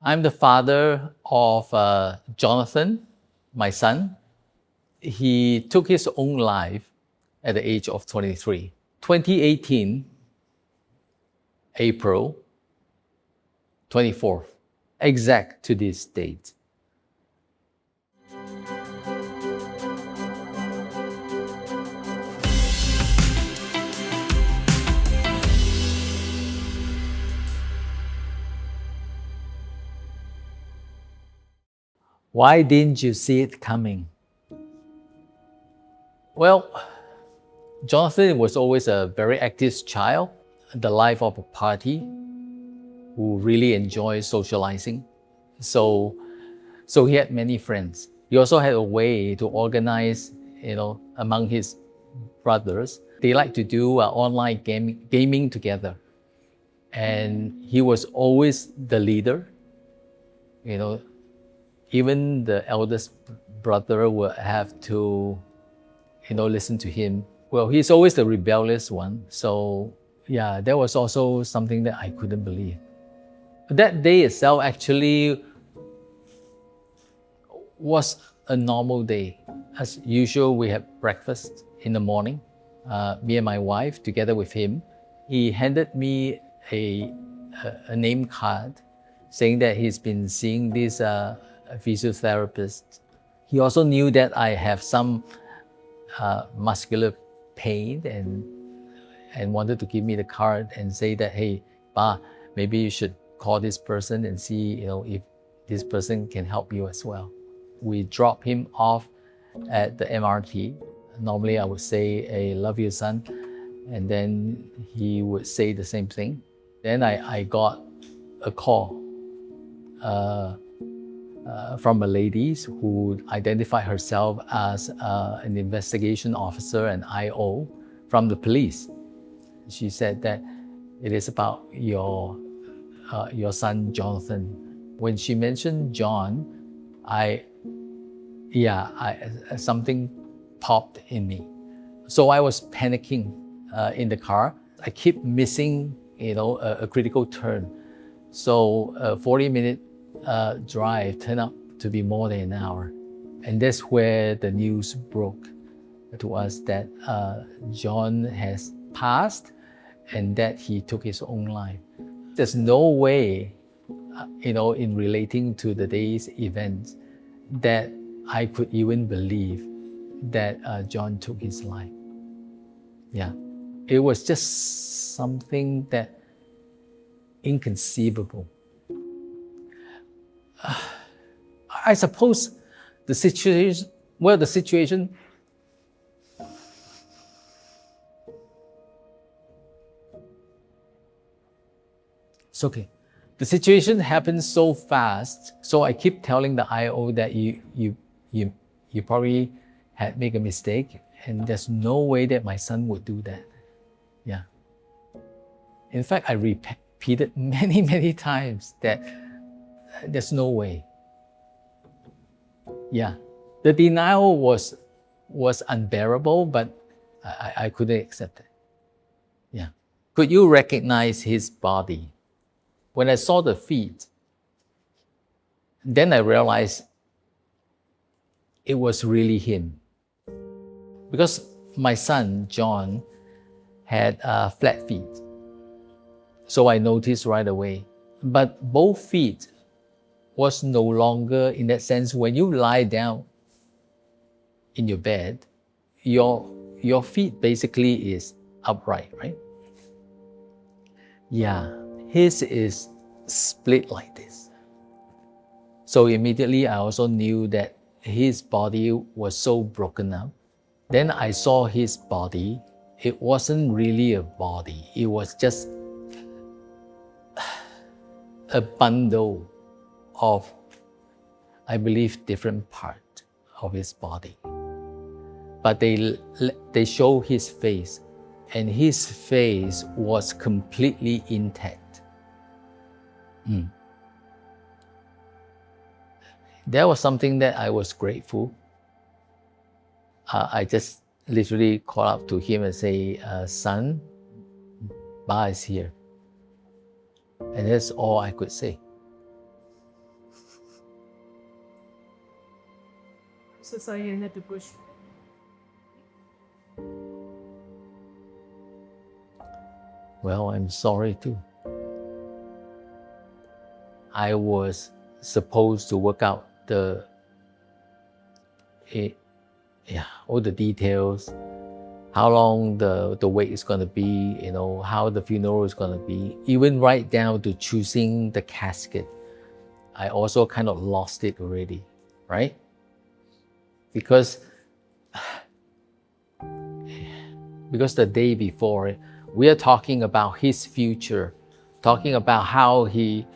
I'm the father of Jonathan, my son. He took his own life at the age of 23. 2018, April 24th, exact to this date. Why didn't you see it coming? Well, Jonathan was always a very active child, the life of a party, who really enjoyed socializing. So he had many friends. He also had a way to organize, among his brothers. They like to do online gaming together. And he was always the leader. Even the eldest brother would have to, listen to him. Well, he's always the rebellious one. So yeah, that was also something that I couldn't believe. That day itself actually was a normal day. As usual, we had breakfast in the morning, me and my wife together with him. He handed me a name card saying that he's been seeing this physiotherapist. He also knew that I have some muscular pain and wanted to give me the card and say that, hey, Pa, maybe you should call this person and see, if this person can help you as well. We drop him off at the MRT. Normally I would say, I love you, son. And then he would say the same thing. Then I got a call from a lady who identified herself as an investigation officer and IO from the police. She said that it is about your son, Jonathan. When she mentioned John, something popped in me. So I was panicking in the car. I keep missing, a critical turn. So a 40-minute drive turned out to be more than an hour. And that's where the news broke to us that John has passed and that he took his own life. There's no way, in relating to the day's events, that I could even believe that John took his life. Yeah, it was just something that inconceivable. I suppose the situation, it's okay. The situation happened so fast, so I keep telling the IO that you probably had made a mistake, and there's no way that my son would do that. Yeah. In fact, I repeated many times that there's no way. Yeah. The denial was unbearable, but I couldn't accept it. Yeah. Could you recognize his body? When I saw the feet, then I realized it was really him. Because my son, John, had flat feet. So I noticed right away. But both feet was no longer, in that sense, when you lie down in your bed, your feet basically is upright, right? Yeah, his is split like this. So immediately I also knew that his body was so broken up. Then I saw his body. It wasn't really a body. It was just a bundle of, I believe, different parts of his body. But they show his face, and his face was completely intact. That was something that I was grateful. I just literally called up to him and say, son, Ba is here. And that's all I could say. So sorry you had to push. Well, I'm sorry too. I was supposed to work out all the details, how long the wait is going to be, how the funeral is going to be, even right down to choosing the casket. I also kind of lost it already, right? Because the day before, we are talking about his future, talking about how he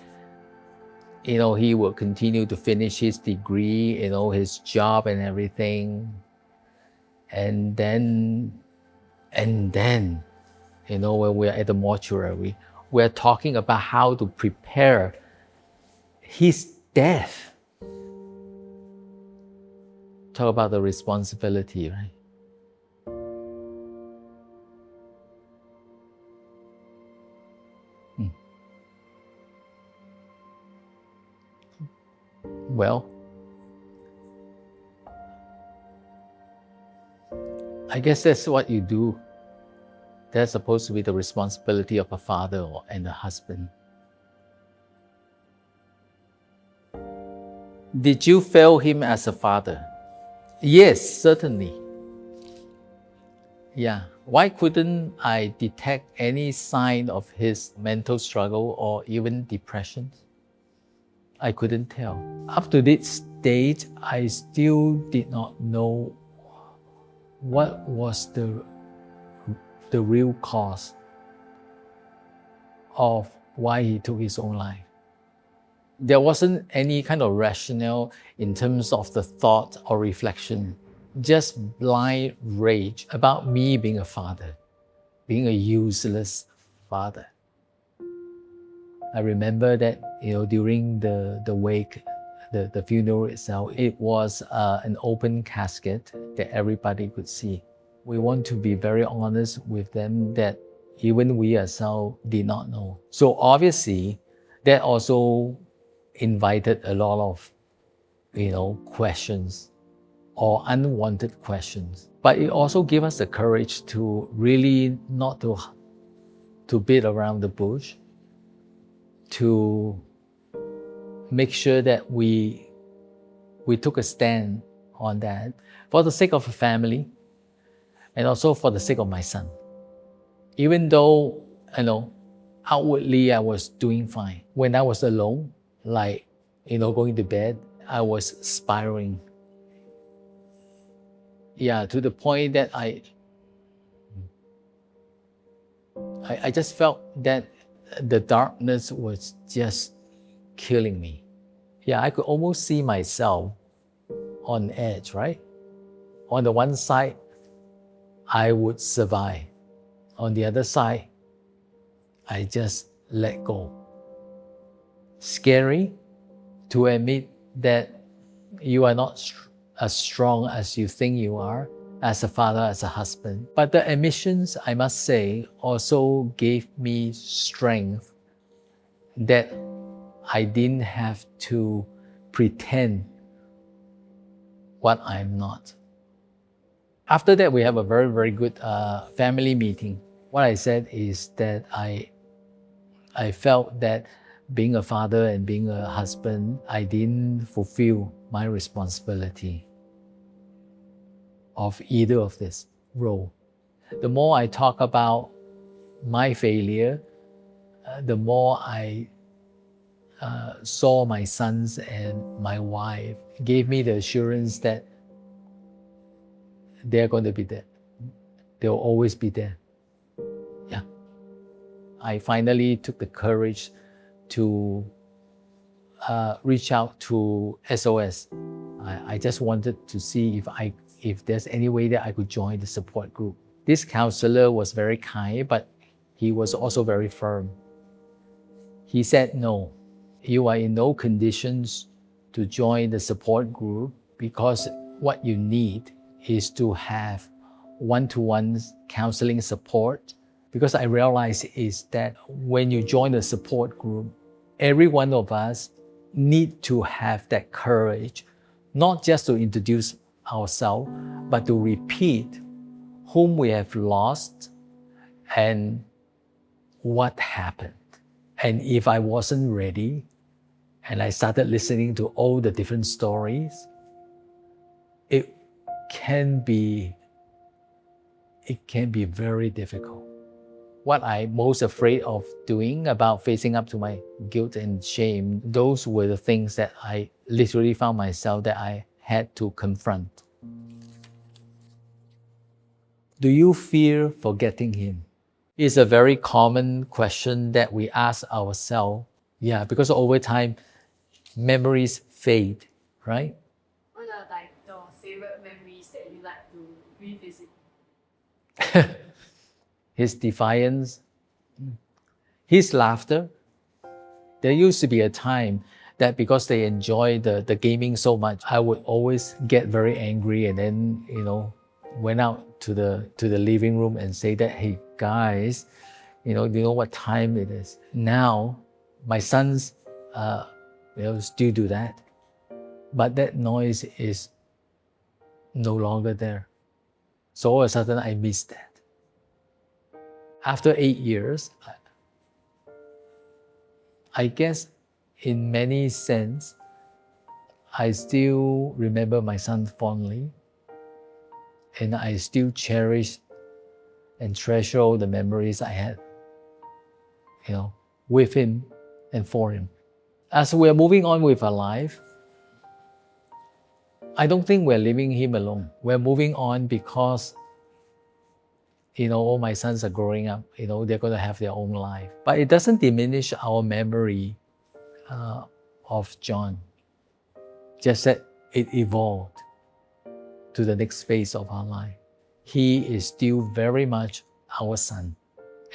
will continue to finish his degree, his job and everything. And then, when we're at the mortuary, we're talking about how to prepare his death. Talk about the responsibility, right? Well, I guess that's what you do. That's supposed to be the responsibility of a father and a husband. Did you fail him as a father? Yes, certainly. Yeah. Why couldn't I detect any sign of his mental struggle or even depression? I couldn't tell. Up to this stage, I still did not know what was the real cause of why he took his own life. There wasn't any kind of rationale in terms of the thought or reflection, just blind rage about me being a father, being a useless father. I remember that, during the wake, the funeral itself, it was an open casket that everybody could see. We want to be very honest with them that even we ourselves did not know. So obviously, that also invited a lot of, questions or unwanted questions. But it also gave us the courage to really not to beat around the bush, to make sure that we took a stand on that for the sake of the family and also for the sake of my son. Even though, outwardly I was doing fine. When I was alone, like, going to bed, I was spiraling. Yeah, to the point that I just felt that the darkness was just killing me. Yeah, I could almost see myself on edge, right? On the one side, I would survive. On the other side, I just let go. Scary to admit that you are not as strong as you think you are as a father, as a husband. But the admissions, I must say, also gave me strength that I didn't have to pretend what I'm not. After that, we have a very, very good family meeting. What I said is that I felt that being a father and being a husband, I didn't fulfill my responsibility of either of this role. The more I talk about my failure, the more I saw my sons and my wife gave me the assurance that they're going to be there. They'll always be there. Yeah. I finally took the courage to reach out to SOS. I just wanted to see if there's any way that I could join the support group. This counselor was very kind, but he was also very firm. He said, no, you are in no conditions to join the support group because what you need is to have one-to-one counseling support. Because I realized is that when you join the support group, every one of us need to have that courage, not just to introduce ourselves, but to repeat whom we have lost and what happened. And if I wasn't ready and I started listening to all the different stories, it can be very difficult. What I'm most afraid of doing about facing up to my guilt and shame, those were the things that I literally found myself that I had to confront. Do you fear forgetting him? It's a very common question that we ask ourselves. Yeah, because over time, memories fade, right? What are like your favorite memories that you like to revisit? His defiance, his laughter. There used to be a time that because they enjoy the gaming so much, I would always get very angry and then, went out to the living room and say that, hey guys, do you know what time it is? Now, my sons, still do that. But that noise is no longer there. So all of a sudden, I miss that. After 8 years, I guess in many sense, I still remember my son fondly, and I still cherish and treasure all the memories I had, with him and for him. As we're moving on with our life, I don't think we're leaving him alone. We're moving on because, all my sons are growing up. They're going to have their own life. But it doesn't diminish our memory of John. Just that it evolved to the next phase of our life. He is still very much our son.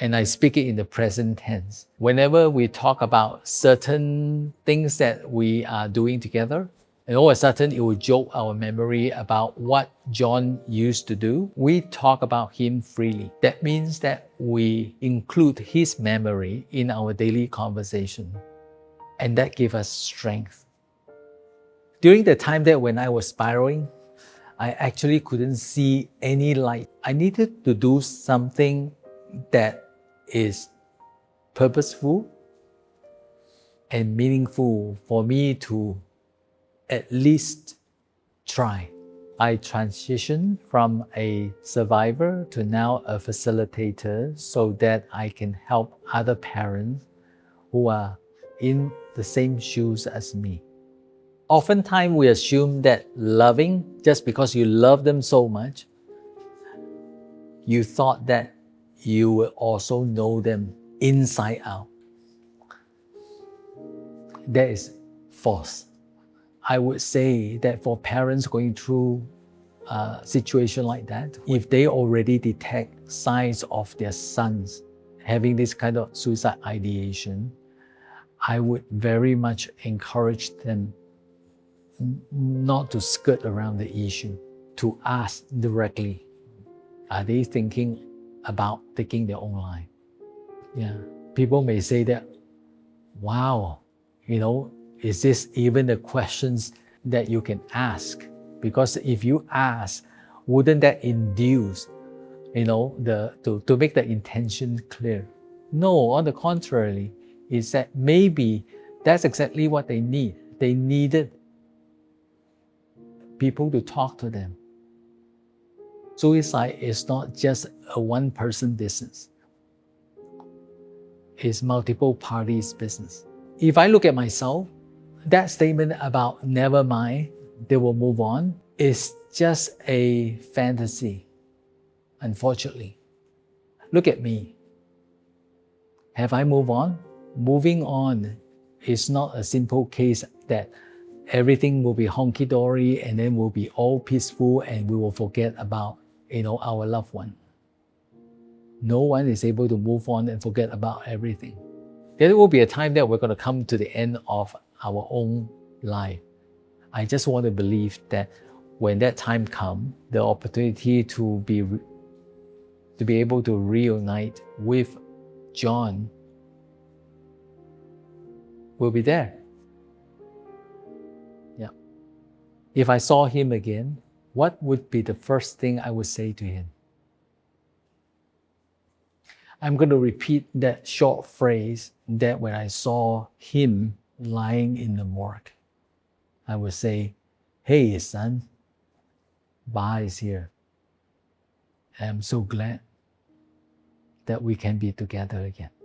And I speak it in the present tense. Whenever we talk about certain things that we are doing together, and all of a sudden it will jog our memory about what John used to do, we talk about him freely. That means that we include his memory in our daily conversation. And that gives us strength. During the time that when I was spiraling, I actually couldn't see any light. I needed to do something that is purposeful and meaningful for me to at least try. I transitioned from a survivor to now a facilitator so that I can help other parents who are in the same shoes as me. Oftentimes we assume that loving, just because you love them so much, you thought that you will also know them inside out. That is false. I would say that for parents going through a situation like that, if they already detect signs of their sons having this kind of suicide ideation, I would very much encourage them not to skirt around the issue, to ask directly, are they thinking about taking their own life? Yeah. People may say that, wow, is this even the questions that you can ask? Because if you ask, wouldn't that induce, to make the intention clear? No, on the contrary, is that maybe that's exactly what they need. They needed people to talk to them. Suicide is not just a one-person business. It's multiple parties' business. If I look at myself, that statement about never mind, they will move on, is just a fantasy, unfortunately. Look at me. Have I moved on? Moving on is not a simple case that everything will be honky-dory and then will be all peaceful and we will forget about, our loved one. No one is able to move on and forget about everything. There will be a time that we're going to come to the end of our own life. I just want to believe that when that time comes, the opportunity to be able to reunite with John will be there. Yeah. If I saw him again, what would be the first thing I would say to him? I'm going to repeat that short phrase that when I saw him lying in the morgue, I would say, "Hey, son, Ba is here. I'm so glad that we can be together again."